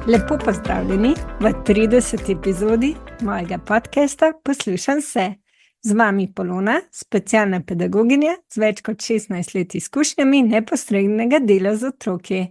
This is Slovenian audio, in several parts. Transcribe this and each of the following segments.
Lepo pozdravljeni v 30. epizodi mojega podcasta Poslušam se. Z vami Polona, specialna pedagoginja z več kot 16 let izkušnjami neposrednega dela z otroki.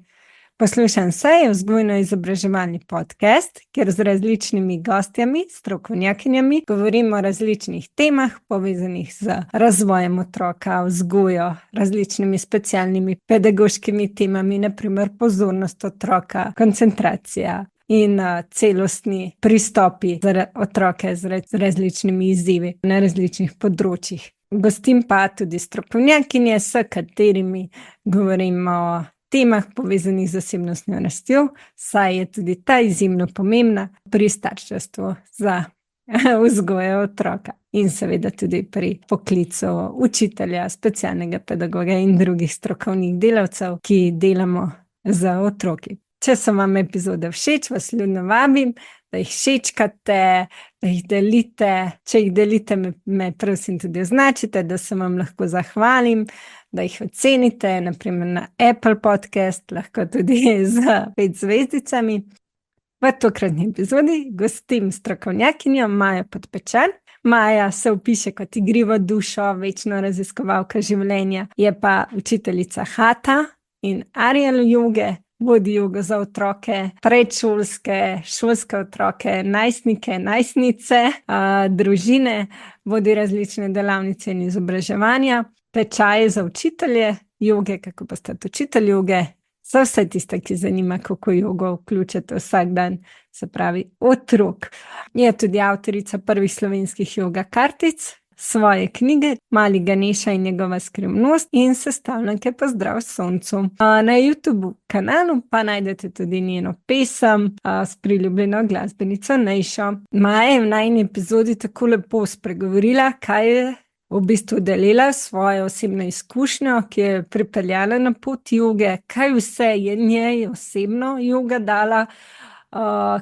Poslušam se je vzgojno-izobraževalni podcast, kjer z različnimi gostjami, strokovnjakinjami govorimo o različnih temah povezanih z razvojem otroka, vzgojo, različnimi specialnimi pedagoškimi temami, naprimer pozornost otroka, koncentracija in celostni pristopi za otroke z različnimi izzivi na različnih področjih. Gostim pa tudi strokovnjakinje, s katerimi govorimo o temah povezanih z osebnostno rastjo, saj je tudi ta izjemno pomembna pri starševstvu za vzgojo otroka in seveda tudi pri poklicu učitelja, specialnega pedagoga in drugih strokovnih delavcev, ki delamo z otroki. Če so vam epizode všeč, vas ljudno vabim, da jih všečkate, da jih delite. Če jih delite, me prosim tudi označite, da se vam lahko zahvalim, da jih ocenite, naprimer na Apple Podcast, lahko tudi z 5 zvezdicami. V tokratni epizodi gostim strokovnjakinjo Majo Podpečan. Maja se opiše kot igrivo dušo, večno raziskovalka življenja, je pa učiteljica Hatha in Ariel joge, vodi jogo za otroke, predšolske, šolske otroke, najstnike, najstnice, družine, vodi različne delavnice in izobraževanja, tečaje za učitelje joge, kako postati učitelj joge, za vse tiste, ki zanima, kako jogo vključiti vsak dan, se pravi otrok. Je tudi avtorica prvih slovenskih joga kartic, svoje knjige Mali Ganeša in njegova skrivnost in sestavljanke Pozdrav soncu. Na YouTube kanalu pa najdete tudi njeno pesem s priljubljeno glasbenico Nejšo. Maja je v najini epizodi tako lepo spregovorila, kaj je v bistvu delila svojo osebno izkušnjo, ki je pripeljala na pot joge, kaj vse je njej osebno joga dala,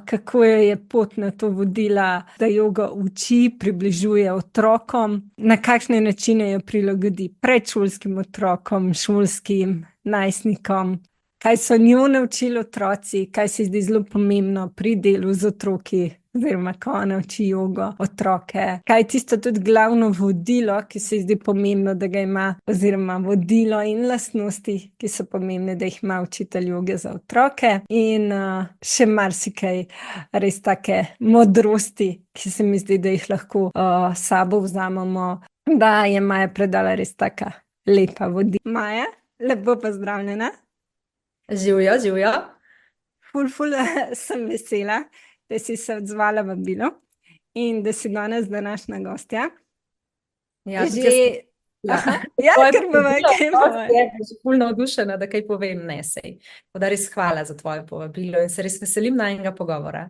kako je pot na to vodila, da jogo uči, približuje otrokom, na kakšne načine jo prilagodi predšolskim otrokom, šolskim najstnikom, kaj so njo naučili otroci, kaj se zdi zelo pomembno pri delu z otroki, oziroma ko ona uči jogo otroke, kaj je tisto tudi glavno vodilo, ki se zdi pomembno, da ga ima, oziroma vodilo in lastnosti, ki so pomembne, da jih ima učitelj joge za otroke, in še marsikaj res take modrosti, ki se mi zdi, da jih lahko sabo vzamemo, da je Maja predala res taka lepa vodila. Maja, lepo pozdravljena. Živjo, živjo. Ful sem vesela, da si se odzvala vabilo in da si danes današnja gostja. Ja, ker bova kaj povem. Jaz sem ful navdušena, da kaj povem, ne sej. Da res hvala za tvoje povabilo in se res veselim najinega pogovora.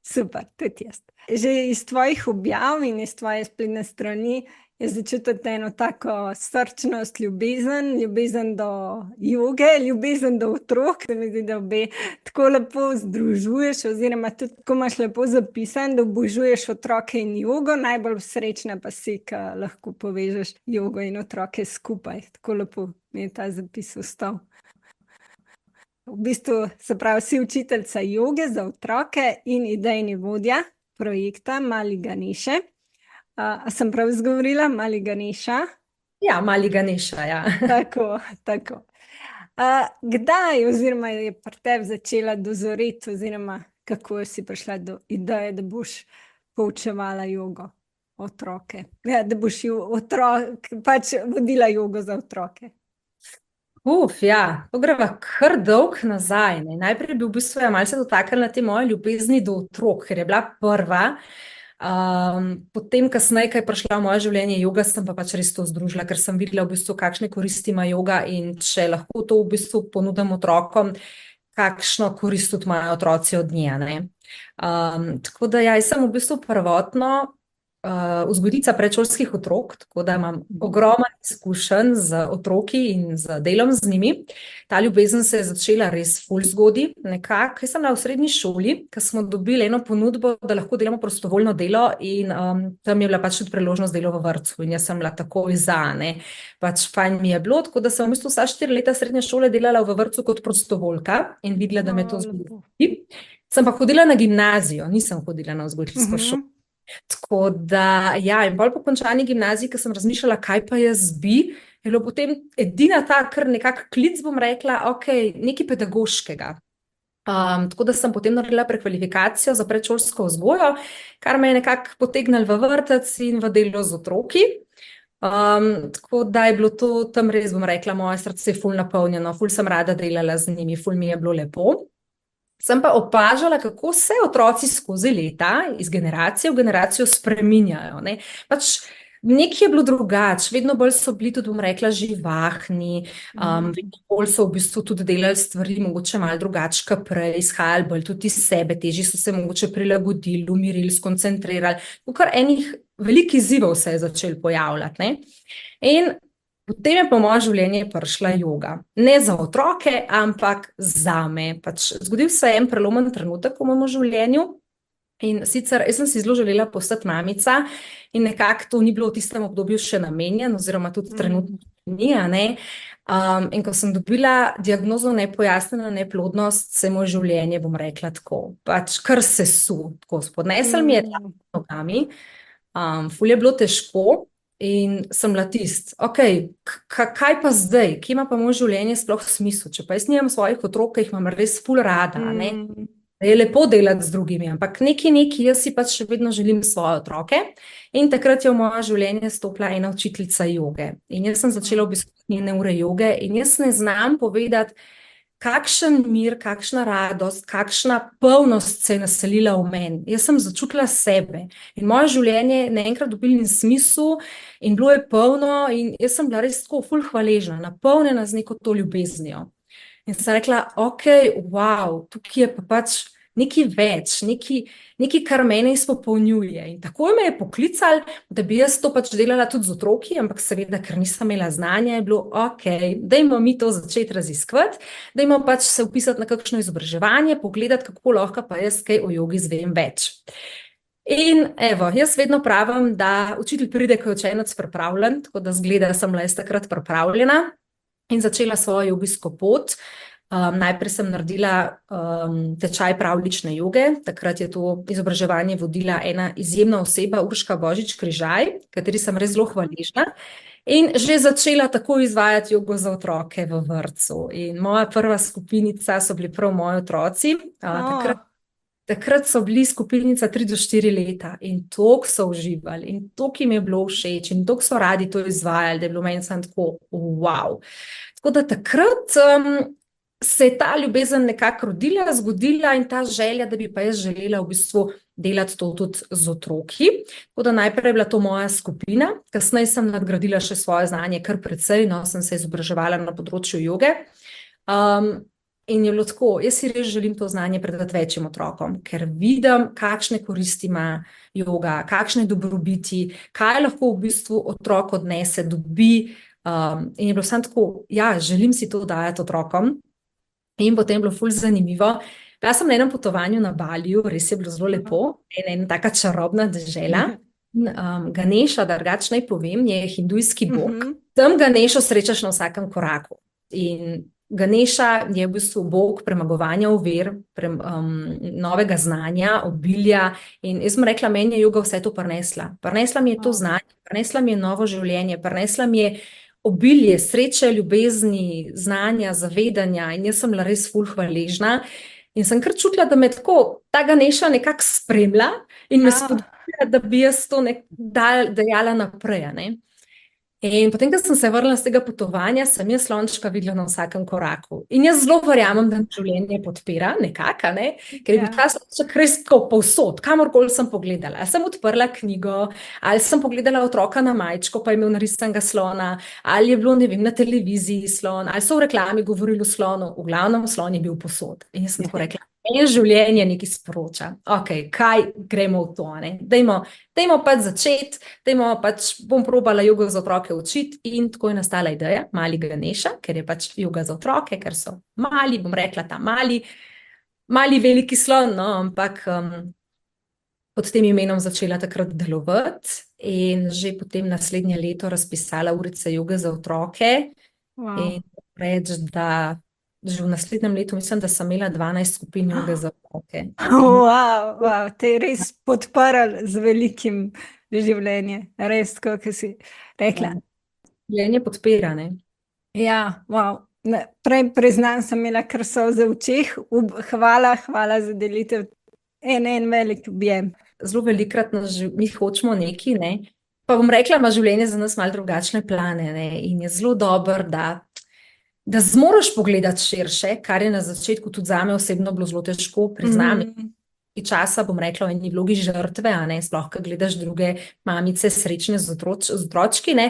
Super, tudi jaz. Že iz tvojih objav in iz tvoje spletne strani je začutiti eno tako srčnost, ljubezen do joge, ljubezen do otrok, da mi zdi, da obe tako lepo združuješ, oziroma tudi tako imaš lepo zapisan, da obožuješ otroke in jogo, najbolj srečna pa si, ko lahko povežeš jogo in otroke skupaj. Tako lepo mi je ta zapis ostal. V bistvu, se pravi, si učiteljica joge za otroke in idejni vodja projekta Mali Ganeše. A sem prav izgovorila? Mali Ganeša? Ja, Mali Ganeša, ja. Tako. Kdaj oziroma je pri tebi začela dozoreti, oziroma kako si prišla do ideje, da boš poučevala jogo otroke? Ja, da boš pač vodila jogo za otroke. Ja, to greva kar dolg nazaj. Najprej bi v bistvu malce dotaknila te moje ljubezni do otrok, ker je bila prva. Potem kasneje, ko je prišla v moje življenje joga, sem pa pač res to združila, ker sem videla v bistvu, kakšne koristi ima joga in če lahko to v bistvu ponudim otrokom, kakšno korist tudi imajo otroci od nje, ne. Tako da ja, jaz sem v bistvu prvotno vzgojiteljica predšolskih otrok, tako da imam ogromno izkušenj z otroki in z delom z njimi. Ta ljubezen se je začela res ful zgodaj. Nekako, jaz sem bila v srednji šoli, ko smo dobili eno ponudbo, da lahko delamo prostovoljno delo in tam je bila pač tudi priložnost delo v vrtcu in jaz sem bila takoj za, ne. Pač fajn mi je bilo, tako da sem v bistvu vsa 4 leta srednje šole delala v vrtcu kot prostovoljka in videla, da me to zgodi. Sem pa hodila na gimnazijo, nisem hodila na vzgojiteljsko šolo. Tako da, ja, in bolj po končani gimnaziji, ko sem razmišljala, kaj pa jaz bi, je bilo potem edina ta, kar nekak klic, bom rekla, nekaj pedagoškega. Tako da sem potem naredila prekvalifikacijo za predšolsko vzgojo, kar me je nekako potegnilo v vrtec in v delo z otroki. Tako da je bilo to tam res, bom rekla, moje srce ful napolnjeno, ful sem rada delala z njimi, ful mi je bilo lepo. Sem pa opažala, kako se otroci skozi leta iz generacije v generacijo spreminjajo, ne. Pač nekaj je bilo drugače, vedno bolj so bili tudi, bom rekla, živahni, vedno bolj so v bistvu tudi delali stvari mogoče malo drugače kot prej, izhajali bolj tudi iz sebe, težje so se mogoče prilagodili, umirili, skoncentrirali. Kar enih velikih izzivov se je začelo pojavljati, ne. In potem je pa v moje življenje prišla joga. Ne za otroke, ampak zame. Pač zgodil se je en prelomen trenutek v mojem življenju in sicer jaz sem si zelo želela postati mamica in nekako to ni bilo v tistem obdobju še namenjeno oziroma tudi trenutno ni, a ne. In ko sem dobila diagnozo nepojasnjena neplodnost, se je moje življenje, bom rekla tako, pač kar sesu, tako spodnesel mi je tam pod nogami, ful je bilo težko. In sem bila kaj pa zdaj, kje ima pa moje življenje sploh smisel, če pa jaz nimam svojih otrok, ki jih imam res ful rada, ne, da je lepo delati z drugimi, ampak jaz si pač še vedno želim svoje otroke in takrat je v moje življenje stopila ena učiteljica joge in jaz sem začela obiskovati njene ure joge in jaz ne znam povedati, kakšen mir, kakšna radost, kakšna polnost se je naselila v meni. Jaz sem začutila sebe in moje življenje je naenkrat dobilo smisel in bilo je polno in jaz sem bila res tako ful hvaležna, napolnjena z neko to ljubeznijo. In sem rekla, wow, tukaj je pa pač nekaj več, nekaj, kar mene izpopolnjuje. In takoj me je poklical, da bi jaz to pač delala tudi z otroki, ampak seveda, ker nisem imela znanja, je bilo dajmo mi to začeti raziskovati, dajmo pač se vpisati na kakšno izobraževanje, pogledati, kako lahko pa jaz kaj o jogi izvem več. In evo, jaz vedno pravim, da učitelj pride, ko je učenec pripravljen, tako da zgleda, da sem bila jaz takrat pripravljena in začela svojo jogijsko pot. Najprej sem naredila tečaj pravlične joge, takrat je to izobraževanje vodila ena izjemna oseba, Urška Božič-Križaj, kateri sem res zelo hvaležna in že začela tako izvajati jogo za otroke v vrtcu. In moja prva skupinica so bili prav moji otroci, takrat so bili skupinica 3 do 4 leta in toliko so uživali in toliko jim je bilo všeč in toliko so radi to izvajali, da je bilo meni samo tako wow. Tako da takrat se je ta ljubezen nekako rodila, zgodila in ta želja, da bi pa jaz želela v bistvu delati to tudi z otroki. Tako da najprej je bila to moja skupina, kasneje sem nadgradila še svoje znanje kar precej, no, sem se izobraževala na področju joge. In je bilo tako, jaz si res želim to znanje predati večjim otrokom, ker vidim, kakšne koristi ima joga, kakšne dobrobiti, kaj lahko v bistvu otrok odnese, dobi. In je bilo samo tako, ja, želim si to dajati otrokom. In potem je bilo ful zanimivo. Bila sem na enem potovanju na Baliju, res je bilo zelo lepo, ena taka čarobna dežela. Ganeša, drugače naj povem, je hindujski bog. Tam Ganešo srečaš na vsakem koraku. In Ganeša je v bistvu bog premagovanja ovir, novega znanja, obilja. In jaz sem rekla, meni je joga vse to prinesla. Prinesla mi je to znanje, prinesla mi je novo življenje, prinesla mi je obilje, sreče, ljubezni, znanja, zavedanja in jaz sem bila res ful hvaležna in sem kar čutila, da me tako ta Ganeša nekako spremlja in me spodbuja, da bi jaz to dajala naprej, ne. In potem, ko sem se vrnila z tega potovanja, sem jaz slončka videla na vsakem koraku. In jaz zelo verjamem, da me življenje podpira nekako, ne, ker je bil ta slonček res tako povsod, kamorkoli sem pogledala. Ali sem odprla knjigo, ali sem pogledala otroka na majčko, pa je imel narisanega slona, ali je bilo, ne vem, na televiziji slon, ali so v reklami govorili o slonu, v glavnem slon je bil povsod. In jaz sem tako rekla, In življenje nekaj sporoča. Ok, kaj gremo v to? Dajmo pač začeti, bom probala jogo za otroke učiti in tako je nastala ideja Mali Ganeša, ker je pač joga za otroke, ker so mali, bom rekla ta mali veliki slon, no, ampak pod tem imenom začela takrat delovati in že potem naslednje leto razpisala urice joge za otroke in reči, da že v naslednjem letu mislim, da sem imela 12 skupin joge za otroke. Wow, te je res podprl z velikim življenje, res, kot si rekla. Življenje podpira, ne? Ja, wow. Prej priznam, sem imela kar solze v očeh. Hvala za delitev. En velik objem. Zelo velikrat mi hočemo nekaj, ne? Pa bom rekla, ima življenje za nas malo drugačne plane, ne? In je zelo dobro, da zmoriš pogledati širše, kar je na začetku tudi zame osebno bilo zelo težko, priznam. Časa, bom rekla, v eni vlogi žrtve, a ne, sploh, ko gledaš druge mamice srečne z otročki, ne,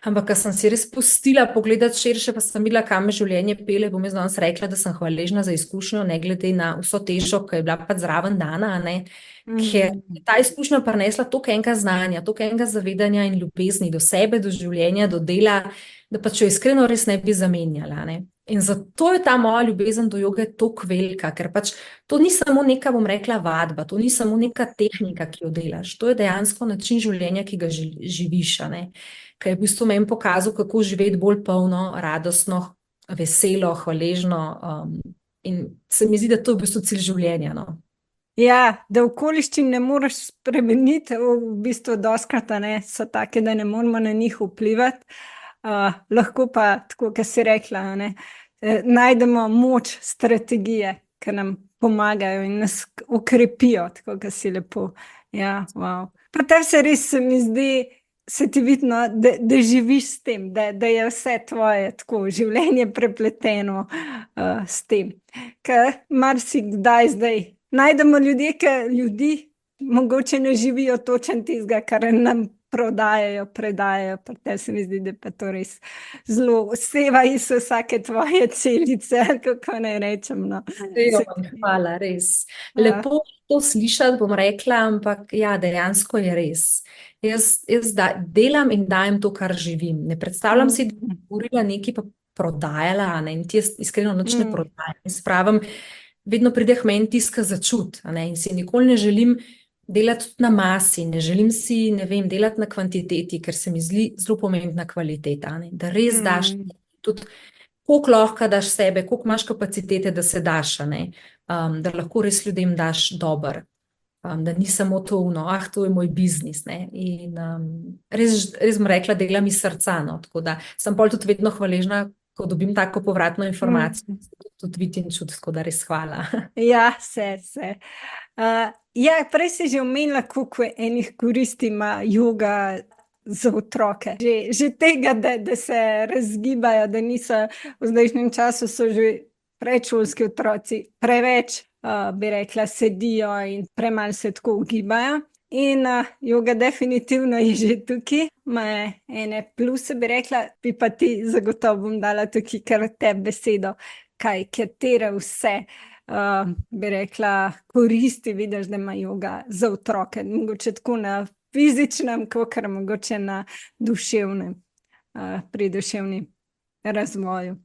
ampak, ko sem si res pustila pogledati širše, pa sem videla, kam me življenje pele, bom jaz danes rekla, da sem hvaležna za izkušnjo, ne glede na vso težo, ki je bila pač zraven dana, a ne, ker je ta izkušnja prinesla toliko enega znanja, toliko enega zavedanja in ljubezni do sebe, do življenja, do dela, da pač jo iskreno res ne bi zamenjala, ne. In zato je ta moja ljubezen do joge toliko velika, ker pač to ni samo neka, bom rekla, vadba, to ni samo neka tehnika, ki jo delaš, to je dejansko način življenja, ki ga živiš, a ne, ker je v bistvu meni pokazal, kako živeti bolj polno, radostno, veselo, hvaležno, in se mi zdi, da to je v bistvu cilj življenja, no. Ja, da okoliščin ne moreš spremeniti, v bistvu doskrat, ne, so take, da ne moramo na njih vplivati. Lahko pa, tako kot si rekla, ne, najdemo moč strategije, ki nam pomagajo in nas okrepijo, tako kot si lepo. Ja, wow. Pa te se res mi zdi, se ti vidno, da živiš s tem, da je vse tvoje tako življenje prepleteno s tem. Ker marsikdaj zdaj najdemo ljudi, mogoče ne živijo točno tistega, kar nam predajajo, pa te se mi zdi, da pa to res zelo seva iz vsake tvoje celice, kako naj rečem, no. Hvala, res. Lepo to slišati, bom rekla, ampak ja, dejansko je res. Jaz delam in dajem to, kar živim. Ne predstavljam si, da bi govorila nekaj pa prodajala, ne, in ti jaz iskreno nič ne prodajam. Jaz pravim, vedno pride k meni tiska začut, ne, in si nikoli ne želim delati tudi na masi, ne želim si, ne vem, delati na kvantiteti, ker se mi zdi zelo pomembna kvaliteta, ne, da res daš tudi, koliko lahko daš sebe, koliko imaš kapacitete, da se daš, ne, da lahko res ljudem daš dober, da ni samo to, to je moj biznis, ne, in res bom rekla, delam iz srca, no, tako da sem pol tudi vedno hvaležna, ko dobim tako povratno informacijo, tudi vidim čut, tako da res hvala. Ja, se. Ja, prej si že omenila, koliko enih koristi ima joga za otroke. Že tega, da se razgibajo, da niso v zdajšnjem času so že predšolski otroci preveč, bi rekla, sedijo in premalo se tako gibajo. In joga definitivno je že tukaj, ima ene pluse, bi rekla, bi pa ti zagotovo bom dala tukaj kar te besedo, katere vse, bi rekla, koristi vidiš, da ima joga za otroke, mogoče tako na fizičnem, kakor mogoče na duševnem, pri duševnem razvoju.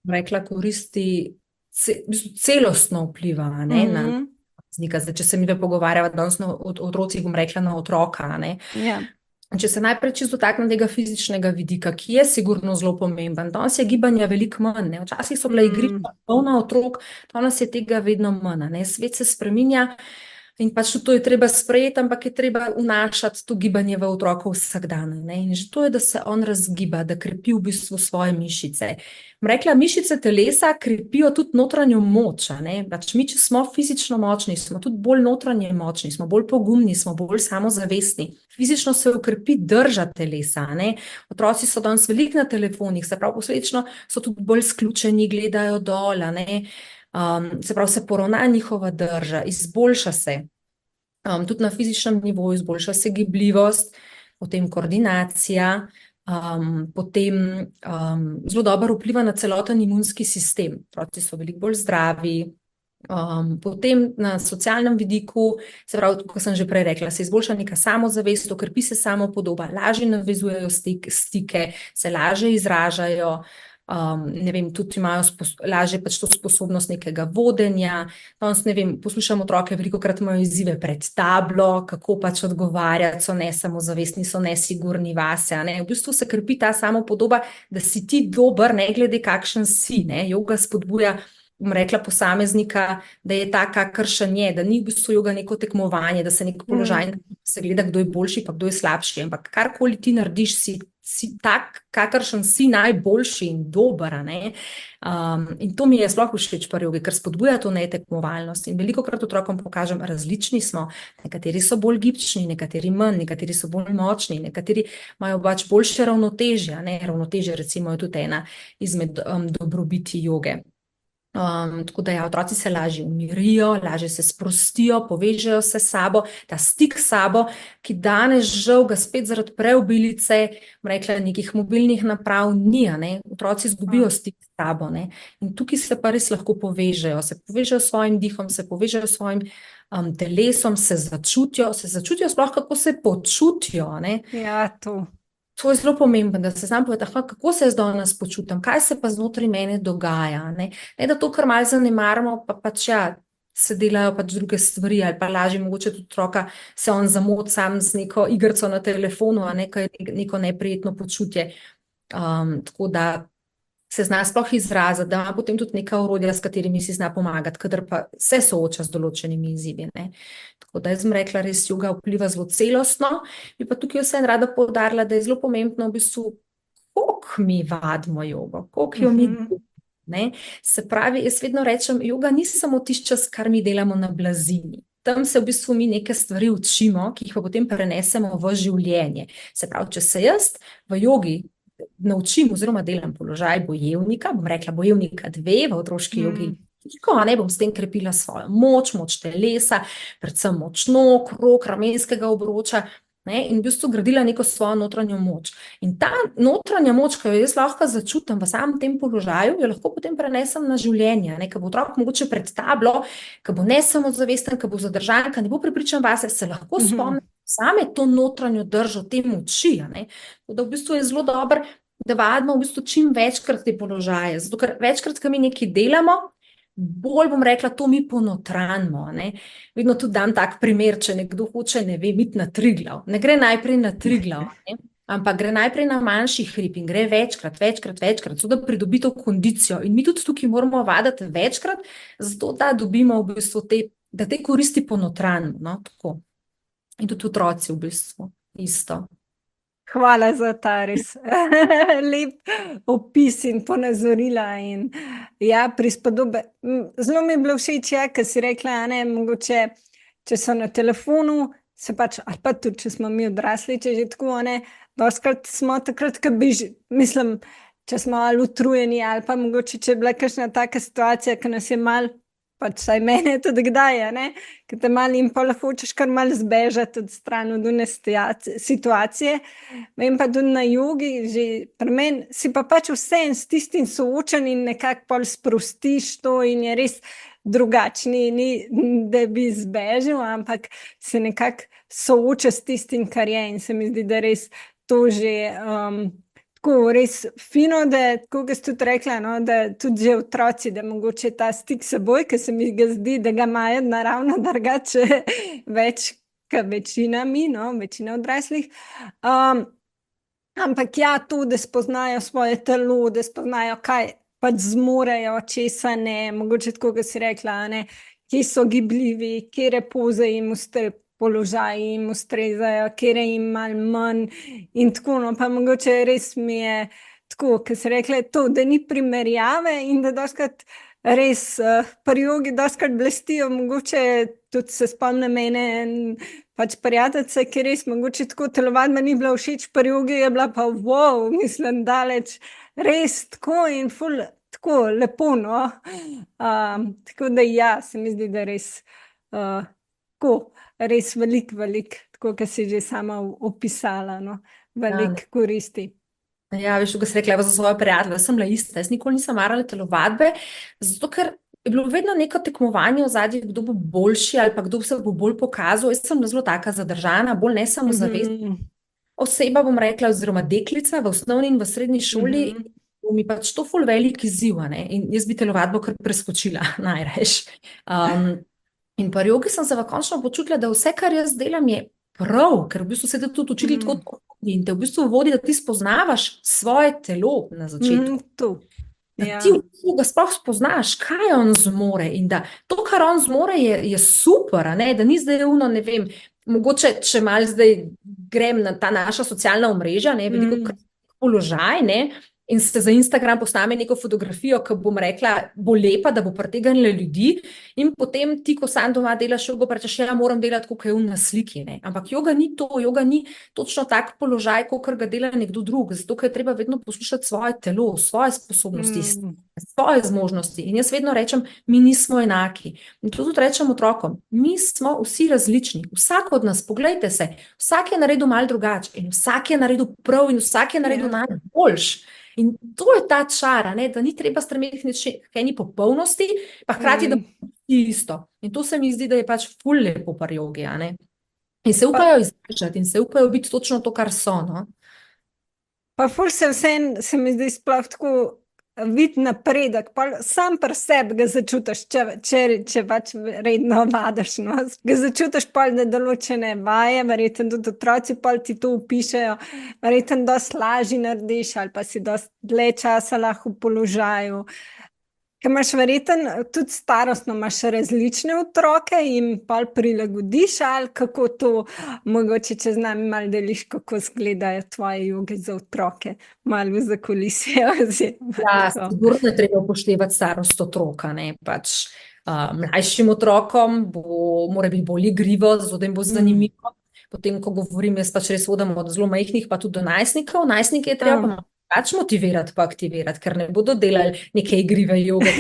Rekla, koristi celostno vpliva, ne, na zdaj, če se mi pogovarjava danes o otrocih, bom rekla na otroka, ne. Ja. Če se najprej čisto dotaknem tega fizičnega vidika, ki je sigurno zelo pomemben, danes je gibanja veliko manj, ne, včasih so bila igrišča polna otrok, danes je tega vedno manj, ne, svet se spreminja in pač to je treba sprejeti, ampak je treba vnašati to gibanje v otrokov vsak dan, ne, in že to je, da se on razgiba, da krepi v bistvu svoje mišice. Bom rekla, mišice telesa krepijo tudi notranjo moč, ne, pač mi, če smo fizično močni, smo tudi bolj notranje močni, smo bolj pogumni, smo bolj samozavestni. Fizično se ukrepi drža telesa, ne, otroci so danes veliko na telefonih, se pravi, posledično so tudi bolj sključeni, gledajo dol, ne, se pravi, se poravna njihova drža, izboljša se, tudi na fizičnem nivoju, izboljša se gibljivost, potem koordinacija, potem zelo dobro vpliva na celoten imunski sistem. Otroci so veliko bolj zdravi, Potem na socialnem vidiku, se pravi, kot sem že prej rekla, se izboljša neka samozavest, okrepi se samopodoba, lažje navezujejo stike, se lažje izražajo, ne vem, tudi imajo lažje pač to sposobnost nekega vodenja. Danes, ne vem, poslušam otroke, velikokrat imajo izzive pred tablo, kako pač odgovarjati, so nesamozavestni, so nesigurni vase, a ne. V bistvu se krepi ta samopodoba, da si ti dober, ne glede kakšen si, ne. Joga spodbuja, bom rekla, posameznika, da je tak, kakršen je, da ni v bistvu joga neko tekmovanje, da se nek položaj se gleda, kdo je boljši, pa kdo je slabši, ampak karkoli ti narediš, si tak, kakršen si, najboljši in dober, a ne. In to mi je sploh všeč pri jogi, ker spodbuja to netekmovalnost in velikokrat otrokom pokažem, različni smo, nekateri so bolj gibčni, nekateri manj, nekateri so bolj močni, nekateri imajo pač boljše ravnotežje, a ne. Ravnotežje recimo je tudi ena izmed dobrobiti joge. Tako da ja, otroci se lažje umirijo, lažje se sprostijo, povežejo se s sabo, ta stik s sabo, ki danes žal ga spet zaradi preobilice, bom rekla, nekih mobilnih naprav ni, a ne. Otroci izgubijo stik s sabo, ne. In tukaj se pa res lahko povežejo, se povežejo s svojim dihom, se povežejo s svojim telesom, se začutijo sploh, kako se počutijo, a ne. Ja, to. To je zelo pomembno, da se znam povedati, kako se jaz danes počutim, kaj se pa znotraj mene dogaja, ne. Ne, da to kar malo zanemarimo, pa pač ja, se delajo pač druge stvari, ali pa lažje mogoče tudi otroka se on zamoti sam z neko igrico na telefonu, a ne, ko je neko neprijetno počutje. Tako da se zna sploh izraziti, da ima potem tudi neka orodja, s katerimi si zna pomagati, kadar pa se sooča z določenimi izzivi, ne. Tako da jaz bom rekla, res joga vpliva zelo celostno, bi pa tukaj vseeno rada poudarila, da je zelo pomembno v bistvu, koliko mi vadimo jogo, koliko jo mi ne. Se pravi, jaz vedno rečem, joga ni samo tisti čas, kar mi delamo na blazini. Tam se v bistvu mi neke stvari učimo, ki jih pa potem prenesemo v življenje. Se pravi, če se jaz v jogi naučim oziroma delam položaj bojevnika, bom rekla bojevnika 2 v otroški jogi, a ne, bom s tem krepila svojo moč telesa, predvsem moč nog, rok, ramenskega obroča, ne, in v bistvu gradila neko svojo notranjo moč. In ta notranja moč, ki jo jaz lahko začutim v samem tem položaju, jo lahko potem prenesem na življenje, ne, ko bo otrok mogoče pred tablo, ko bo nesamozavesten, ko bo zadržan, ko ne bo prepričan vase, se lahko spomni same to notranjo držo, te moči, a ne. Da v bistvu je zelo dobro, da vadimo v bistvu čim večkrat te položaje, zato ker večkrat, ko mi nekaj delamo, bolj bom rekla, to mi ponotranimo, a ne. Vedno tudi dam tak primer, če nekdo hoče, ne vem, iti na Triglav. Ne gre najprej na Triglav, ne, ampak gre najprej na manjši hrib in gre večkrat, zato da pridobi to kondicijo. In mi tudi tukaj moramo vaditi večkrat, zato da dobimo v bistvu da te koristi ponotranimo, no, tako. In tudi otroci v bistvu isto. Hvala za ta res lep opis in ponazorila in ja, prispodobe. Zelo mi je bilo všeč, ja, ker si rekla, a ne, mogoče, če so na telefonu, se pač, ali pa tudi, če smo mi odrasli, če že tako, a ne, dostikrat smo takrat, ko mislim, če smo ali utrujeni, ali pa mogoče, če je bila kakšna taka situacija, ki nas je malo, pač saj mene tudi kdaj, a ne, ki te malo in pol hočeš kar malo zbežati od stran od one situacije. Vem pa tudi na jogi, že pri meni si pa pač vseeno s tistim soočen in nekako pol sprostiš to in je res drugačni, ni, da bi zbežil, ampak se nekako sooča s tistim, kar je, in se mi zdi, da res to že tako res fino, da, tako kot ste tudi rekla, no, da tudi že otroci, da mogoče ta stik s seboj, ki se mi ga zdi, da ga imajo naravno drugače več kot večina mi, no, večina odraslih. Ampak ja, to, da spoznajo svoje telo, da spoznajo, kaj pač zmorejo, česa ne, mogoče tako, kot si rekla, ne, kje so gibljivi, kje poze jim položaji jim ustrezajo, kjer jim malo manj in tako, no, pa mogoče res mi je tako, ker si rekla, to, da ni primerjave in da dostikrat res pri jogi dostikrat blestijo, mogoče tudi se spomnim mene pač prijateljice, ki res mogoče tako telovadba ni bila všeč pri jogi, je bila pa wow, mislim, daleč, res tako in ful, tako lepo, no. Tako da ja, se mi zdi, da res tako, res velik, tako, kot si že sama opisala, no, velik koristi. Ja, veš, ko si rekla, za svojo prijatelja, sem bila ista, jaz nikoli nisem marala telovadbe, zato ker je bilo vedno neko tekmovanje v zadnji, kdo bo boljši ali pa kdo se bo bolj pokazal. Jaz sem zelo taka zadržana, bolj ne samo zavestna oseba, bom rekla, oziroma deklica v osnovni in v srednji šoli, mi pač to ful velik izziv, in jaz bi telovadbo kar preskočila, najrajš. In pri jogi sem se v končno počutila, da vse, kar jaz delam, je prav, ker v bistvu se te tudi učili tako in te v bistvu vodi, da ti spoznavaš svoje telo na začetku. Da ti ga sploh spoznaš, kaj on zmore in da to, kar on zmore, je super, da ni zdaj ne vem, mogoče, če malo zdaj grem na ta naša socialna omrežja, veliko položaj, in se za Instagram postane neko fotografijo, ki bom rekla, bo lepa, da bo pritegnila ljudi, in potem ti, ko sam doma delaš jogo, rečeš, ja, moram delati, kot je na sliki, ampak joga ni to, joga ni točno tak položaj, kot ga dela nekdo drug, zato ker je treba vedno poslušati svoje telo, svoje sposobnosti, svoje zmožnosti. In jaz vedno rečem, mi nismo enaki. In to tudi rečem otrokom, mi smo vsi različni, vsak od nas, poglejte se, vsak je naredil malo drugače in vsak je naredil prav in vsak je naredil najboljš. In to je ta čar, da ni treba stremeti k eni popolnosti, pa hkrati, da bo isto. In to se mi zdi, da je pač ful lepo pri jogi, In se upajo izražati in se upajo biti točno to, kar so, Pa ful se mi zdi sploh tako vidi napredek, sam pri sebi ga začutiš, če pač redno vadiš, ga začutiš da določene vaje, verjetno tudi otroci ti to upišejo, verjetno dosti lažje narediš ali pa si dosti dlje časa lahko v položaju. Ker imaš verjetno tudi starostno imaš različne otroke in prilagodiš, ali kako to mogoče čez nami malo deliš, kako izgledajo tvoje joge za otroke, malo za kulisje. Ja, sigurno je treba upoštevati starost otroka, pač mlajšim otrokom mora biti bolj igrivo, zato da jim bo zanimivo. Potem, ko govorim, jaz pač res vodim od zelo majhnih pa tudi do najstnikov. Najstnike je treba pač motivirati pa aktivirati, ker ne bodo delali neke igrive joge.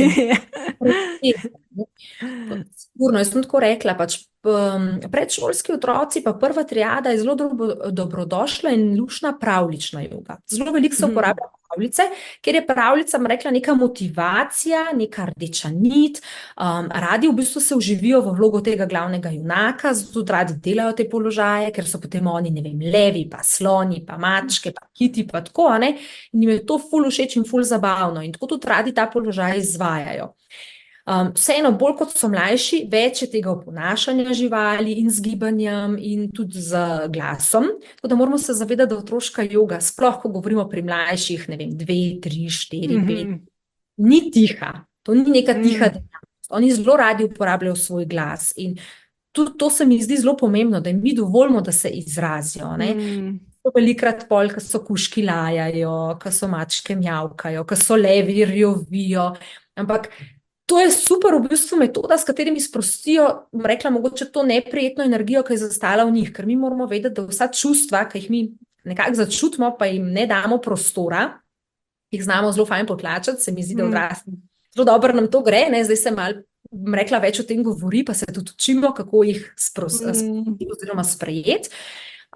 Sigurno, jaz sem tako rekla, pač predšolski otroci pa prva triada je zelo dobrodošla in lušna pravljična joga. Zelo veliko se uporablja pravljice, ker je pravljica, rekla, neka motivacija, neka rdeča nit, radi v bistvu se vživijo v vlogo tega glavnega junaka, zato tudi radi delajo te položaje, ker so potem oni, ne vem, levi, pa sloni, pa mačke, pa kiti, pa tako, in jim je to ful všeč in ful zabavno in tako tudi radi ta položaj izvajajo. Vseeno, bolj kot so mlajši, več je tega oponašanja živali in z gibanjem in tudi z glasom, tako da moramo se zavedati, da otroška joga, sploh ko govorimo pri mlajših, ne vem, 2, 3, 4, 5, ni tiha, to ni neka tiha dejavnost, oni zelo radi uporabljajo svoj glas in tudi to se mi zdi zelo pomembno, da jim mi dovolimo, da se izrazijo, velikrat pol, ko so kužki lajajo, ko so mačke mjavkajo, ko so levi rjovijo, ampak to je super v bistvu metoda, s katerimi sprostijo, rekla, mogoče to neprijetno energijo, ki je zastala v njih, ker mi moramo vedeti, da vsa čustva, ki jih mi nekako začutimo, pa jim ne damo prostora, jih znamo zelo fajn potlačati, se mi zdi, da odrasli. Zelo dobro nam to gre, zdaj se malo, rekla, več o tem govori, pa se tudi učimo, kako jih oziroma sprejeti.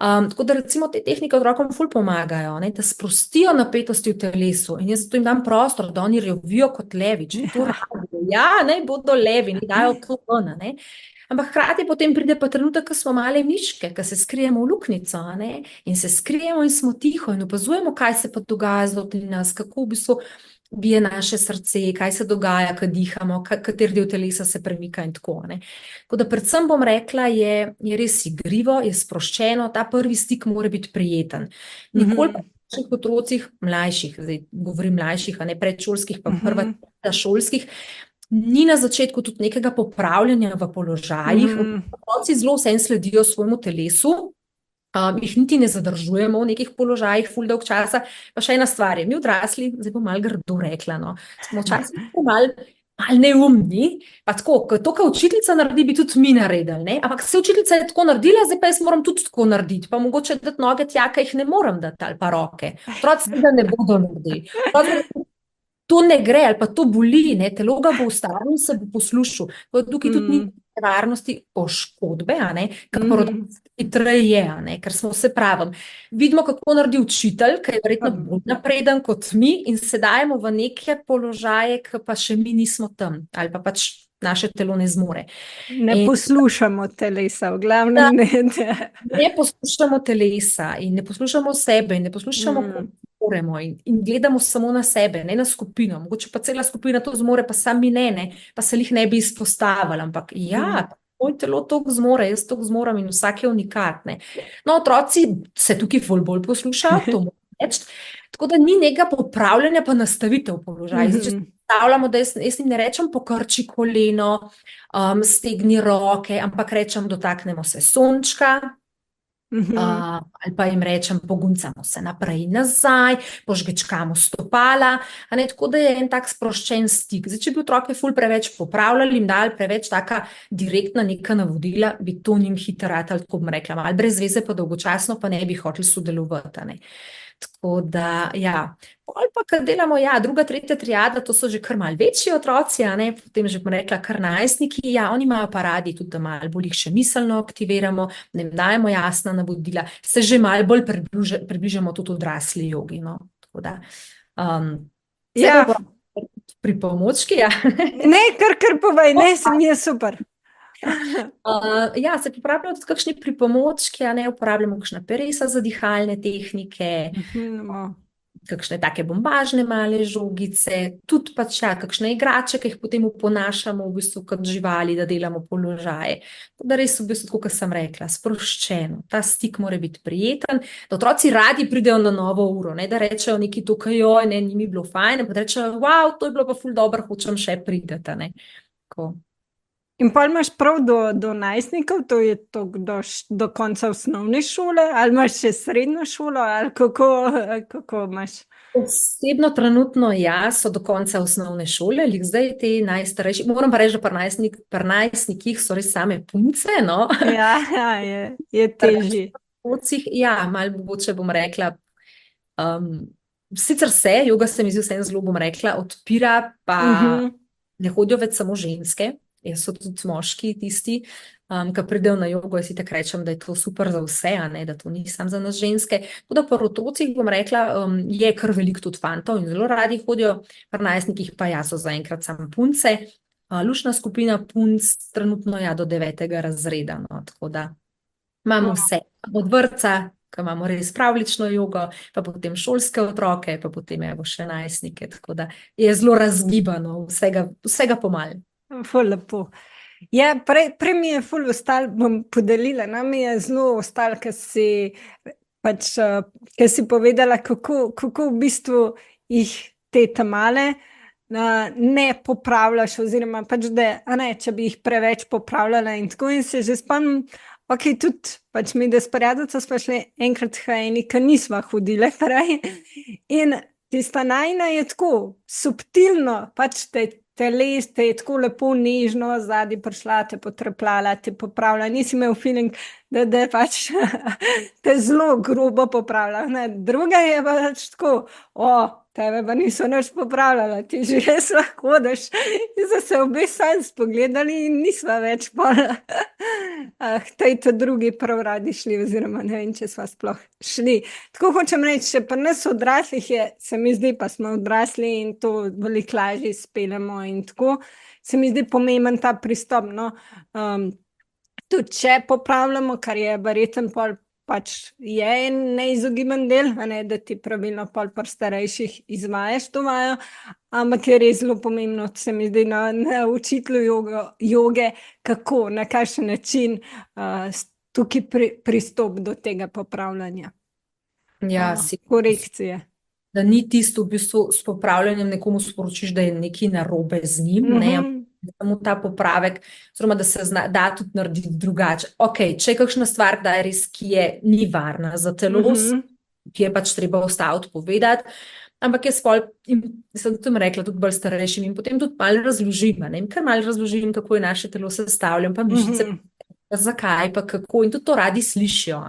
Tako da recimo te tehnike otrokom ful pomagajo, da sprostijo napetosti v telesu in jaz zato jim dam prostor, da oni rjovijo kot levi, če to rabijo. Ja, naj bodo levi, ne dajo klona, Ampak hkrati potem pride pa trenutek, ko smo male miške, ko se skrijemo v luknjico, in se skrijemo in smo tiho in opazujemo, kaj se pa dogaja znotraj nas, kako v bistvu bije naše srce, kaj se dogaja, ko dihamo, kateri del telesa se premika in tako. Tako da predvsem bom rekla, je res igrivo, je sproščeno, ta prvi stik mora biti prijeten. Nikoli pa v otrocih mlajših, zdaj govorim mlajših, predšolskih pa prva šolskih, ni na začetku tudi nekega popravljanja v položajih, otroci zelo vsem sledijo svojemu telesu, jih niti ne zadržujemo v nekih položajih ful dolg časa, pa še ena stvar je, mi odrasli, zdaj bom malo grdo rekla, smo včasih malo neumni, pa tako, to, kar učiteljica naredi, bi tudi mi naredili, ampak se učiteljica je tako naredila, zdaj pa jaz moram tudi tako narediti, pa mogoče dati noge tja, ki jih ne moram dati, ali pa roke, otroci tega ne bodo naredili. To ne gre, ali pa to boli, telo ga bo ustavil in se bo poslušal. Tukaj tudi ni nevarnosti poškodbe, ker Mhm. hitreje, ker smo se pravim. Vidimo, kako naredi učitelj, ki je verjetno bolj napreden kot mi in se dajemo v neke položaje, ki pa še mi nismo tam ali pa pač naše telo ne zmore. Ne In poslušamo telesa, v glavnem ne. ne poslušamo telesa in ne poslušamo sebe in ne poslušamo, kako zmoremo in gledamo samo na sebe, ne na skupino. Mogoče pa cela skupina to zmore, pa sami ne, pa se jih ne bi izpostavili, ampak ja, moj telo toliko zmore, jaz toliko zmorem in vsak je unikat, ne. No, otroci se tukaj bolj poslušajo, to moram reči, tako da ni nekega popravljanja pa nastavitev položaja. Zdaj, če se predstavljamo, da jaz jim ne rečem pokrči koleno, stegni roke, ampak rečem dotaknemo se sončka, ali pa jim rečem poguncamo se naprej in nazaj, požgečkamo stopala, tako da je en tak sproščen stik. Zdaj, če bi otroke ful preveč popravljali, jim dali preveč taka direktna neka navodila, bi to njim hitro ratalo, tako bom rekla, malo brez veze pa dolgočasno pa ne bi hoteli sodelovati, Tako da, ja, pol pa, kad delamo, ja, druga, tretja triada, to so že kar malo večji otroci, potem že bom rekla kar najstniki, ja, oni imajo pa radi tudi, da malo bolj jih še miselno aktiviramo, da jim dajemo jasna navodila, se že malo bolj približamo tudi odrasli jogi, no, tako da, Ja, pripomočki, ja. ne, kar povej, ne, se mi je super. Ja, se pripravljajo tudi kakšni pripomočki, uporabljamo kakšna peresa za dihalne tehnike, kakšne take bombažne male žogice, tudi pač kakšne igrače, ki jih potem oponašamo v bistvu kot živali, da delamo položaje. Da res v bistvu, tako kot sem rekla, sproščeno. Ta stik mora biti prijeten, da otroci radi pridejo na novo uro, da rečejo nekaj tukaj, joj, ne, ni mi bilo fajn, pa rečejo, wow, to je bilo pa ful dobro, hočem še prideti, Tako. In pa imaš prav do najstnikov, to je to do konca osnovne šole, ali imaš še srednjo šolo, ali kako imaš? Osebno trenutno so do konca osnovne šole, zdaj te najstarejši, moram pa reči, da pri najstnikih so res same punce, no. Ja, je težje. Ja, malo mogoče bom rekla, sicer joga se mi zdi vsem zelo, bom rekla, odpira, pa ne hodijo več samo ženske, so tudi moški tisti, ki pridejo na jogo, jaz si tako rečem, da je to super za vse, da to ni samo za nas ženske. Tako da pri otrocih, bom rekla, je kar veliko tudi fantov in zelo radi hodijo, pri najstnikih pa so zaenkrat samo punce. Luštna skupina punc trenutno do 9. razreda, no, tako da imamo vse od vrtca, ki imamo res pravlično jogo, pa potem šolske otroke, pa potem še najstnike, tako da je zelo razgibano, vsega pomal. Ful lepo. Ja, prej mi je ful ostal, bom podelila, nam je zelo ostal, ker si povedala, kako v bistvu jih te tamale ne popravljaš, oziroma pač da, če bi jih preveč popravljala in tako, in se že spomnim, tudi pač mi, da s prijateljico sva šli enkrat eni, ki nisva hodile prej, in tista najina je tako subtilno, pač teles te je tako lepo nežno zadnji prišla, te potrepljala, te popravlja, nisi imel feeling, da pač te zelo grobo popravlja. Druga je pač tako, tebe pa niso nič popravljala, ti že res lahko hodiš, in so se obe sami spogledali in nisva več tej to drugi prav radi šli, oziroma ne vem, če sva sploh šli. Tako hočem reči, še pri nas odraslih je, se mi zdi, pa smo odrasli in to veliko lažje speljemo in tako, se mi zdi pomemben ta pristop, no. Tudi če popravljamo, kar je verjetno pol pač je en neizogiben del, da ti pravilno pol pri starejših izvajaš to vajo, ampak je res zelo pomembno, se mi zdi, na učitelju joge, kako, na kakšen način tukaj pristop do tega popravljanja. Ja, korekcije. Da ni tisto v bistvu s popravljanjem nekomu sporočiš, da je nekaj narobe z njim, samo ta popravek, oziroma da se da tudi narediti drugače. Če je kakšna stvar, da je res, ki ni varna za telo, ki je pač treba ustaviti, povedati, ampak jaz sem tudi rekla, tudi bolj starejšim in potem tudi malo razložim, kar malo razložim, kako je naše telo sestavljeno, pa mišice, zakaj, pa kako, in tudi to radi slišijo,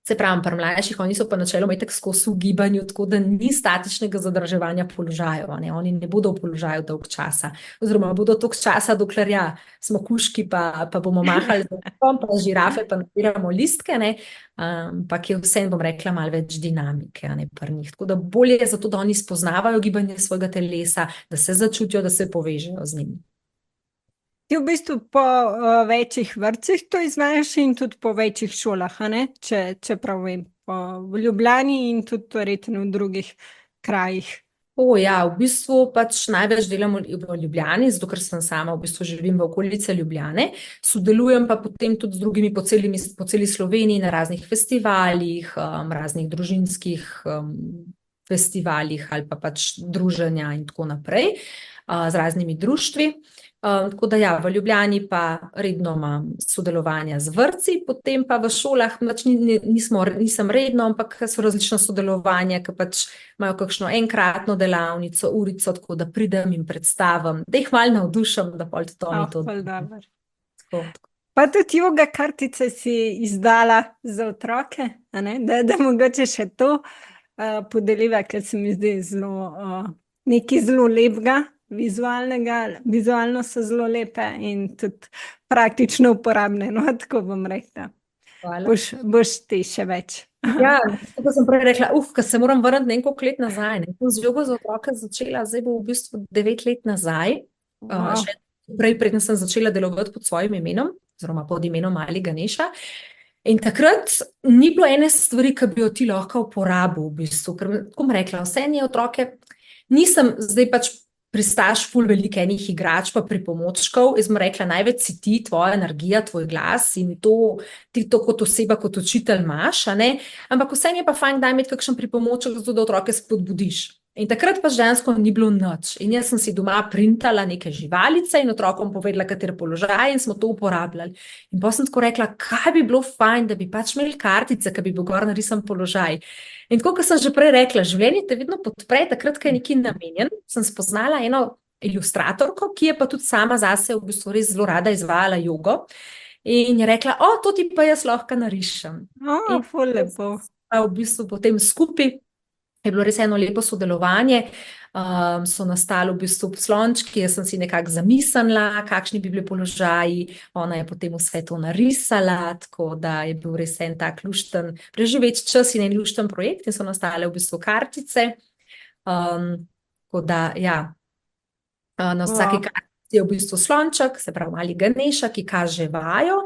Se pravi, pri mlajših, oni so pa načeloma itak skozi v gibanju, tako da ni statičnega zadrževanja položajev. Oni ne bodo v položaju dolg časa. Oziroma, bodo toliko časa, dokler smo kužki, pa bomo mahali z rokom, pa žirafe, pa nabiramo listke, ne. Ampak je vseeno, bom rekla, malo več dinamike, pri njih. Tako da bolje je zato, da oni spoznavajo gibanje svojega telesa, da se začutijo, da se povežejo z njim. Ti v bistvu po večjih vrtcih to izvajaš in tudi po večjih šolah, a ne? Če prav vem, v Ljubljani in tudi verjetno v drugih krajih. Ja, v bistvu pač največ delam v Ljubljani, zato ker sem sama v bistvu živim v okolici Ljubljane. Sodelujem pa potem tudi z drugimi po celi Sloveniji na raznih festivalih, raznih družinskih festivalih ali pa pač druženja in tako naprej, z raznimi društvi. Tako da ja, v Ljubljani pa redno imam sodelovanja z vrtci, potem pa v šolah nisem redno, ampak so različna sodelovanja, ki pač imajo kakšno enkratno delavnico, urico, tako da pridem in predstavim, da jih malo navdušim, da pol tudi oni to delajo. Pa tudi joga kartice si izdala za otroke, a ne? Da mogoče še to podeliva, ker se mi zdi nekaj zelo lepega. Vizualno so zelo lepe in tudi praktično uporabne, no, tako bom rekla. Boš ti še več. Ja, tako sem prej rekla, ko se moram vrniti nekoliko let nazaj. Sem z jogo za otroke začela, zdaj bo v bistvu 9 let nazaj. Še prej, predtem sem začela delovati pod svojim imenom, oziroma pod imenom Mali Ganeša. In takrat ni bilo ene stvari, ki bi jo ti lahko uporabil v bistvu, ker, tako bom rekla, vse ene otroke, nisem zdaj pač pristaš ful veliko enih igrač pa pripomočkov, jaz bom rekla, največ si ti, tvoja energija, tvoj glas in ti to kot oseba, kot učitelj imaš, a ne, ampak vseeno je pa fajn, da imeti kakšen pripomoček, zato da otroke spodbudiš. In takrat pa žensko ni bilo nič. In jaz sem si doma printala neke živalice in otrokom povedala, katere položaje in smo to uporabljali. In potem sem tako rekla, kaj bi bilo fajn, da bi pač imeli kartice, ki bi bil gor narisan položaj. In tako, kot sem že prej rekla, življenje te vedno podpre, takrat, ko je nekaj namenjen, sem spoznala eno ilustratorko, ki je pa tudi sama zase v bistvu res zelo rada izvajala jogo. In je rekla, to ti pa jaz lahko narišem. Ful lepo. V bistvu potem skupaj je bilo res eno lepo sodelovanje, so nastali v bistvu slončki, jaz sem si nekako zamislila, kakšni bi bili položaji, ona je potem vse to narisala, tako da je bil res en tak lušten, preživeč čas in en lušten projekt in so nastale v bistvu kartice. Tako da, ja, na vsaki kartici je v bistvu slonček, se pravi Mali Ganeša, ki kaže vajo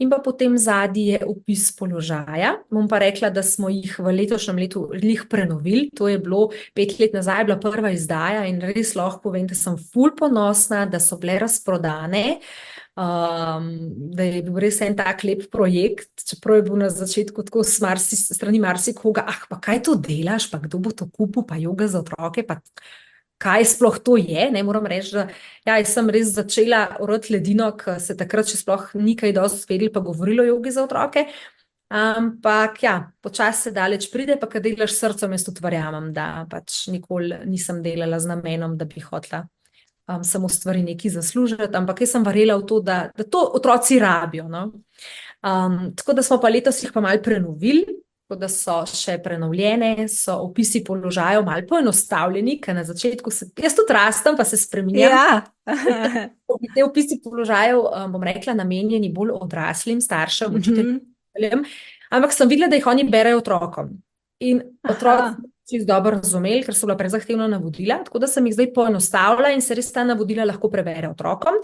in pa potem zadnji je opis položaja. Bom pa rekla, da smo jih v letošnjem letu glih prenovili, to je bilo 5 let nazaj, bila prva izdaja in res lahko povem, da sem ful ponosna, da so bile razprodane, da je bil res en tak lep projekt, čeprav je bil na začetku tako strani marsikoga, pa kaj to delaš, pa kdo bo to kupil, pa joga za otroke, pa kaj sploh to je, ne, moram reči, da jaz sem res začela orati ledino, ker se takrat še sploh ni kaj dosti vedeli pa govorilo o jogi za otroke, ampak ja, počasi se daleč pride, pa kad delaš srcem, jaz tudi verjamem, da pač nikoli nisem delala z namenom, da bi hotela samo stvari nekaj zaslužiti, ampak jaz sem verjela v to, da to otroci rabijo, no. Tako da smo pa letos jih pa malo prenovili, tako da so še prenovljene, so opisi položajev malo poenostavljeni, ker na začetku jaz tudi rastem, pa se spreminjam. Ja. Te opisi položajev, bom rekla, namenjeni bolj odraslim, staršem, učiteljem, ampak sem videla, da jih oni berejo otrokom. In otroci so jih dobro razumeli, ker so bila prezahtevna navodila, tako da sem jih zdaj poenostavila in se res ta navodila lahko prebere otrokom.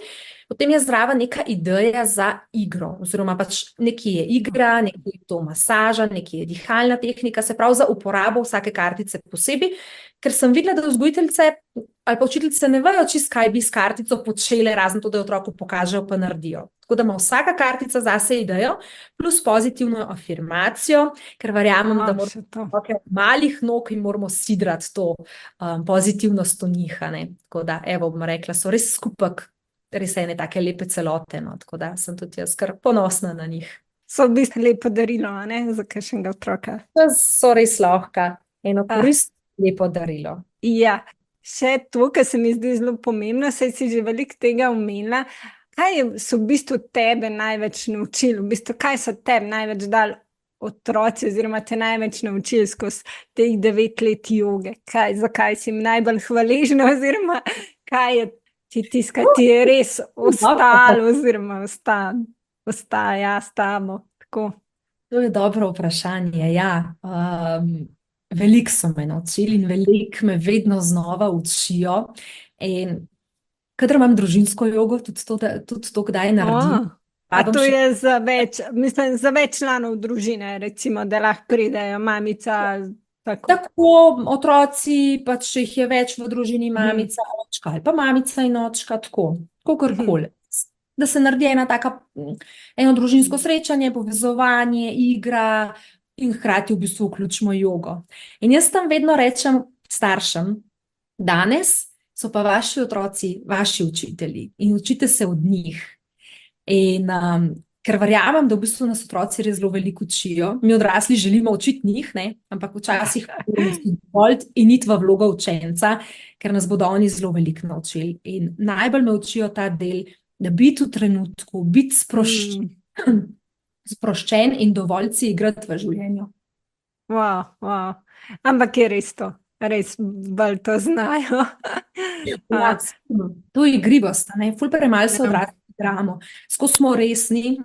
Potem je zraven neka ideja za igro, oziroma pač nekje je igra, nekje je to masaža, nekje je dihalna tehnika, se pravi za uporabo vsake kartice posebej, ker sem videla, da vzgojiteljice ali pa učiteljice ne vejo čisto, kaj bi s kartico počele, razen to, da jo otroku pokažejo pa naredijo. Tako da ima vsaka kartica zase idejo, plus pozitivno afirmacijo, ker verjamem, da moramo malih nog in moramo sidrati to pozitivnost v njih. Tako da, evo, bom rekla, so res skupek, res ene take lepe celote, no, tako da sem tudi jaz kar ponosna na njih. So v bistvu lepo darilo, ne, za kakšnega otroka. So res lahka, eno korist lepo darilo. Ja, še to, kar se mi zdi zelo pomembno, saj si že veliko tega omenila, kaj so v bistvu tebe največ naučili, v bistvu kaj so tebi največ dali otroci oziroma te največ naučili skozi teh 9 let joge? Zakaj si jim najbolj hvaležna oziroma kaj je tisto, kar ti je res ostalo oziroma ostaja s tabo? Tako. To je dobro vprašanje, ja. Veliko so me naučili in veliko me vedno znova učijo. In kadar imam družinsko jogo, tudi to kdaj naredim. A to je za več članov družine, recimo, da lahko pridejo mamica, Tako otroci, pač če jih je več v družini, mamica, očka ali pa mamica in očka, tako, kakorkoli. Da se naredi eno družinsko srečanje, povezovanje, igra in hkrati v bistvu vključimo jogo. In jaz tam vedno rečem staršem, danes so pa vaši otroci vaši učitelji in učite se od njih. In ker verjamem, da v bistvu nas otroci res zelo veliko učijo, mi odrasli želimo učiti njih, ne? Ampak včasih in iti v vlogo učenca, ker nas bodo oni zelo veliko naučili. In najbolj me učijo ta del, da biti v trenutku, biti sproščen in dovolj si igrati v življenju. Wow. Ampak je res to, res bolj to znajo. To je igrivost, ful premalo se odrasli igramo, skozi smo resni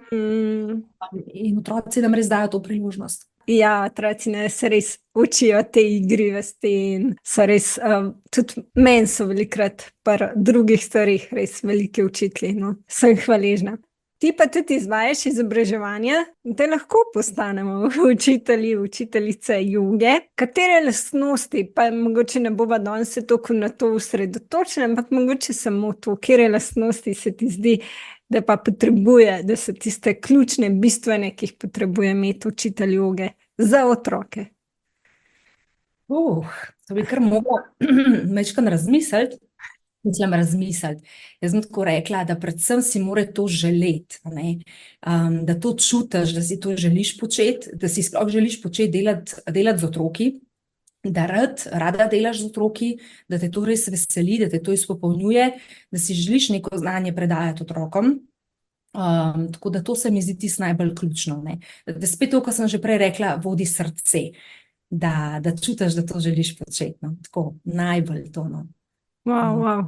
in otroci nam res dajo to priložnost. Ja, otroci nas res učijo te igrivosti in so res, tudi meni so velikokrat pri drugih stvarih res veliki učitelji, no. Sem hvaležna. Ti pa tudi izvajaš izobraževanja, da lahko postanemo učitelji, učiteljice joge. Katere lastnosti, pa mogoče ne bova danes se toliko na to osredotočili, ampak mogoče samo to, katere lastnosti se ti zdi, da pa potrebuje, da so tiste ključne, bistvene, ki jih potrebuje imeti učitelj joge za otroke. To bi kar mogla majčkeno razmisliti. Jaz sem tako rekla, da predvsem si mora to želeti, da to čutiš, da si to želiš početi, da si sploh želiš početi delati z otroki, da rada delaš z otroki, da te to res veseli, da te to izpopolnjuje, da si želiš neko znanje predajati otrokom. Tako da to se mi zdi tisto najbolj ključno. Da spet to, kar sem že prej rekla, vodi srce, da čutiš, da to želiš početi. Tako, najbolj to. Wow.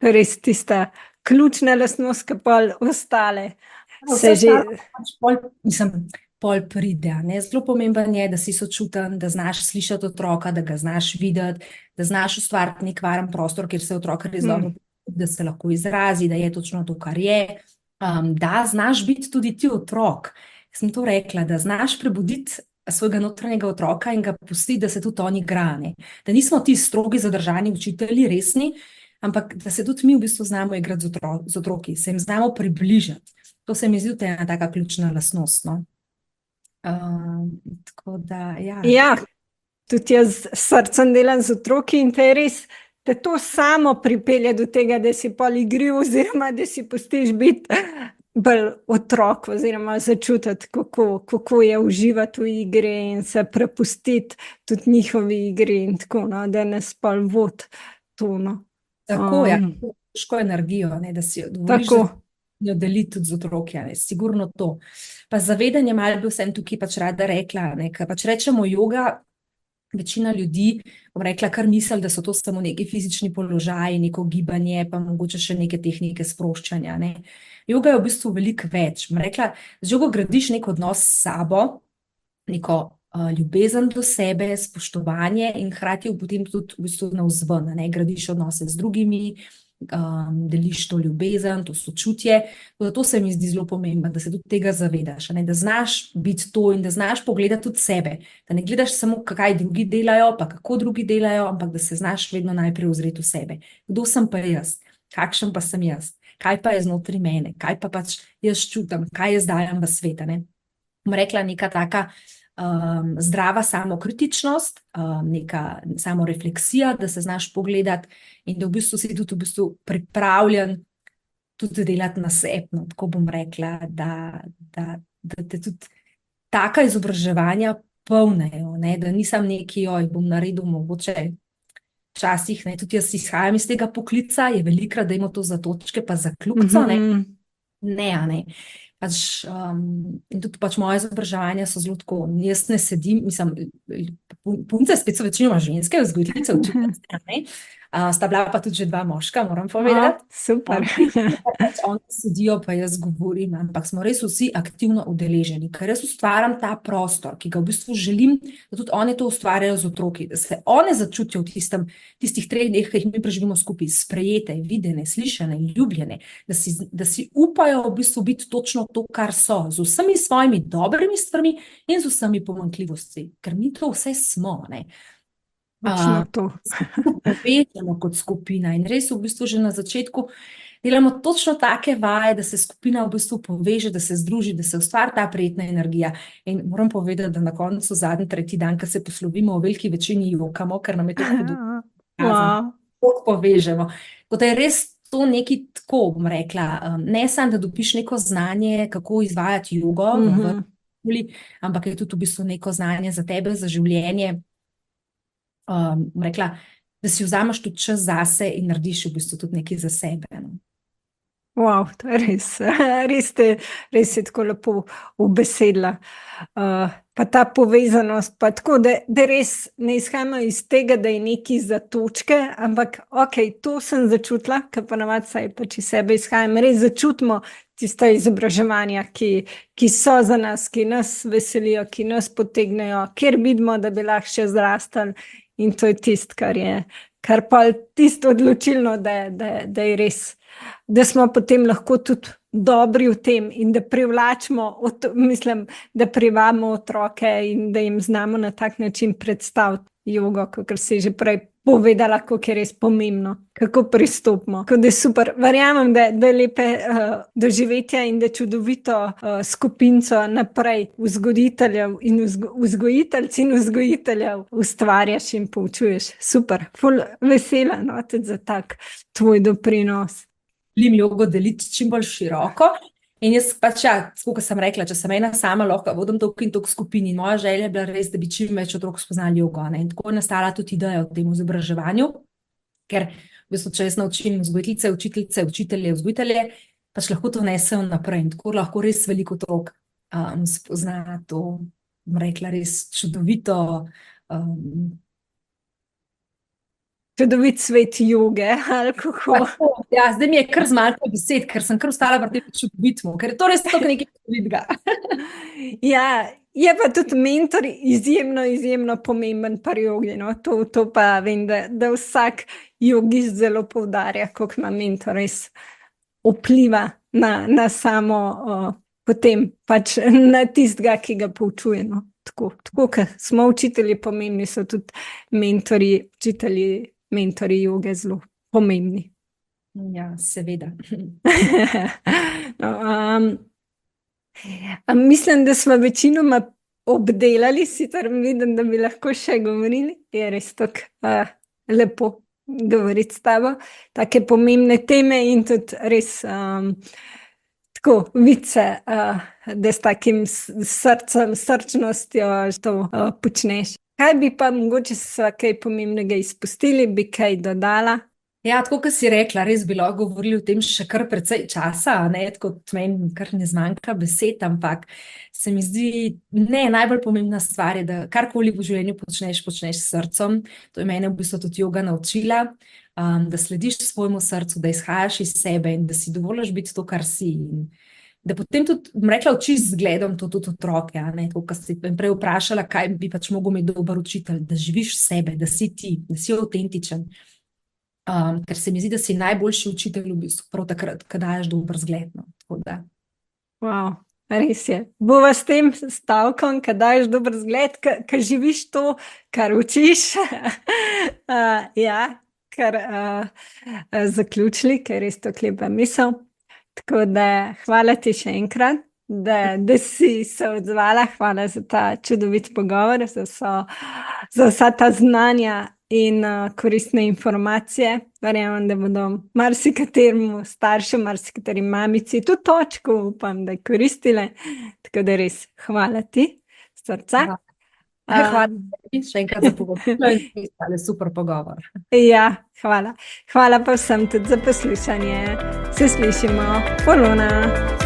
Res tista ključna lastnost, ki pa ostale se že... Pol pride, Zelo pomemben je, da si sočuten, da znaš slišati otroka, da ga znaš videti, da znaš ustvariti nek varen prostor, kjer se otrok res dobro, da se lahko izrazi, da je točno to, kar je. Da znaš biti tudi ti otrok. Sem to rekla, da znaš prebuditi svojega notranjega otroka in ga pustiti, da se tudi on igra. Da nismo ti strogi zadržani učitelji, resni, ampak da se tudi mi v bistvu znamo igrati z otroki, se jim znamo približati. To se mi zdi ena taka ključna lastnost. Tako da, ja. Ja, tudi jaz s srcem delam z otroki in te res, da to samo pripelje do tega, da si pol igriv oziroma da si pustiš biti bolj otrok oziroma začutiti, kako je uživati v igri in se prepustiti tudi njihovi igri in tako, da nas pol vodi to. Tako, ja, težko energijo, da si jo dovoliš, da jo deli tudi z otroki, sigurno to. Pa zavedanje malo bi vsem tukaj pač rada rekla, ker pač rečemo joga, večina ljudi, bom rekla, kar misli, da so to samo neki fizični položaji, neko gibanje, pa mogoče še neke tehnike sproščanja. Joga je v bistvu veliko več. Bom rekla, z jogo gradiš nek odnos s sabo, neko ljubezen do sebe, spoštovanje in hkrati potem tudi v bistvu navzven, gradiš odnose z drugimi, deliš to ljubezen, to sočutje. To se mi zdi zelo pomembno, da se tudi tega zavedaš, da znaš biti to in da znaš pogledati tudi sebe, da ne gledaš samo, kaj drugi delajo, pa kako drugi delajo, ampak da se znaš vedno najprej ozreti v sebe. Kdo sem pa jaz? Kakšen pa sem jaz? Kaj pa je znotraj mene? Kaj pa pač jaz čutim? Kaj jaz dajem v svet? Bom rekla, neka taka zdrava samokritičnost, neka samorefleksija, da se znaš pogledati in da v bistvu si tudi pripravljen tudi delati na sebi. Tako bom rekla, da te tudi taka izobraževanja polnejo, da nisem neki, bom naredil mogoče včasih, tudi jaz izhajam iz tega poklica, je velikrat, da imamo to za točke pa za kljubco, Ne, a ne. In tudi moje izobraževanja so zelo tako. Jaz ne sedim, mislim, punce spet so večinoma ženske, vzgojiteljice, učiteljice, a ne. Sta bila pa tudi že dva moška, moram povedati. Super. Oni sedijo, pa jaz govorim, ampak smo res vsi aktivno udeleženi, ker jaz ustvarjam ta prostor, ki ga v bistvu želim, da tudi oni to ustvarjajo z otroki, da se one začutijo v tistih 3 dneh, ki jih mi preživimo skupaj, sprejete, videne, slišane, ljubljene, da si upajo v bistvu biti točno to, kar so, z vsemi svojimi dobrimi stvarmi in z vsemi pomanjkljivostmi, ker mi to vse smo, ne. Točno to. Povežemo kot skupina in res v bistvu že na začetku delamo točno take vaje, da se skupina v bistvu poveže, da se združi, da se ustvari ta prijetna energija. In moram povedati, da na koncu zadnji 3. dan, ko se poslovimo, v veliki večini jokamo, ker nam je to hudo. Tako povežemo. Tako da je res to nekaj tako, bom rekla, ne samo, da dobiš neko znanje, kako izvajati jogo, ampak je tudi v bistvu neko znanje za tebe, za življenje. Rekla, da si vzameš tudi čas zase in narediš v bistvu tudi nekaj za sebe. Wow, to je res je tako lepo ubesedila. Pa ta povezanost, pa tako, da res ne izhajamo iz tega, da je nekaj za točke, ampak to sem začutila, ker ponavadi saj pač iz sebe izhajam, res začutimo tiste izobraževanja, ki so za nas, ki nas veselijo, ki nas potegnejo, kjer vidimo, da bi lahko še zrastali. In to je tisto, kar pa tisto odločilno, da je res, da smo potem lahko tudi dobri v tem in da privlačimo, da privabimo otroke in da jim znamo na tak način predstaviti jogo, kakor si že prej povedala, kako je res pomembno, kako pristopimo. Tako da je super. Verjamem, da je lepe doživetja in da čudovito skupinco naprej vzgojiteljev in vzgojiteljc in vzgojiteljev ustvarjaš in poučuješ. Super, ful vesela, no, tudi za tak tvoj doprinos. Želim jogo deliti čim bolj široko. In jaz pač, tako kot sem rekla, če sem ena sama, lahko vodim toliko in toliko skupin in moja želja je bila res, da bi čim več otrok spoznali jogo. In tako je nastala tudi ideja o tem izobraževanju, ker v bistvu, če jaz naučim vzgojiteljice, učiteljice, učitelje, vzgojitelje, pač lahko to vnesejo naprej in tako lahko res veliko otrok spozna to, bom rekla, res čudovito čudovit svet joge, ali kako. Ja, zdaj mi je kar zmanjkalo besed, ker sem kar ostala pri tem čudovitmu, ker je to res tako nekaj čudovitega. Ja, je pa tudi mentor izjemno pomemben pri jogi, no. To pa vem, da vsak jogist zelo poudarja, koliko ima mentor res vpliva na samo potem pač na tistega, ki ga poučuje, no. Tako kot smo učitelji pomembni, so tudi mentori joge zelo pomembni. Ja, seveda. No, mislim, da smo večinoma obdelali, sicer vidim, da bi lahko še govorili. Je res tako lepo govoriti s tabo. Take pomembne teme in tudi res tako vice, da s takim srcem, srčnostjo to počneš. Kaj bi pa mogoče kaj pomembnega izpustili, bi kaj dodala? Ja, tako kot si rekla, res bi lahko govorili o tem še kar precej časa, tako meni kar ne zmanjka besed, ampak se mi zdi, najbolj pomembna stvar je, da karkoli v življenju počneš s srcem. To je mene v bistvu tudi joga naučila, da slediš svojemu srcu, da izhajaš iz sebe in da si dovoliš biti to, kar si. Da potem tudi, bom rekla, učiš zgledom to tudi otroke, to, kar si prej vprašala, kaj bi pač mogel imeti dober učitelj, da živiš sebe, da si ti, da si avtentičen. Ker se mi zdi, da si najboljši učitelj v bistvu prav takrat, ko daješ dober zgled. Wow, res je. Bova s tem stavkom, ko daješ dober zgled, ko živiš to, kar učiš. Ja, kar zaključili, ker je res to lepa misel. Tako da hvala ti še enkrat, da si se odzvala, hvala za ta čudovit pogovor, za vsa ta znanja in koristne informacije. Verjamem, da bodo marsikateremu staršu, marsikateri mamici, tudi očku, upam, da je koristile. Tako da res hvala ti, srca. Hvala še enkrat za povabilo in za super pogovor. Ja, hvala. Hvala pa vsem tudi za poslušanje. Se slišimo. Polona.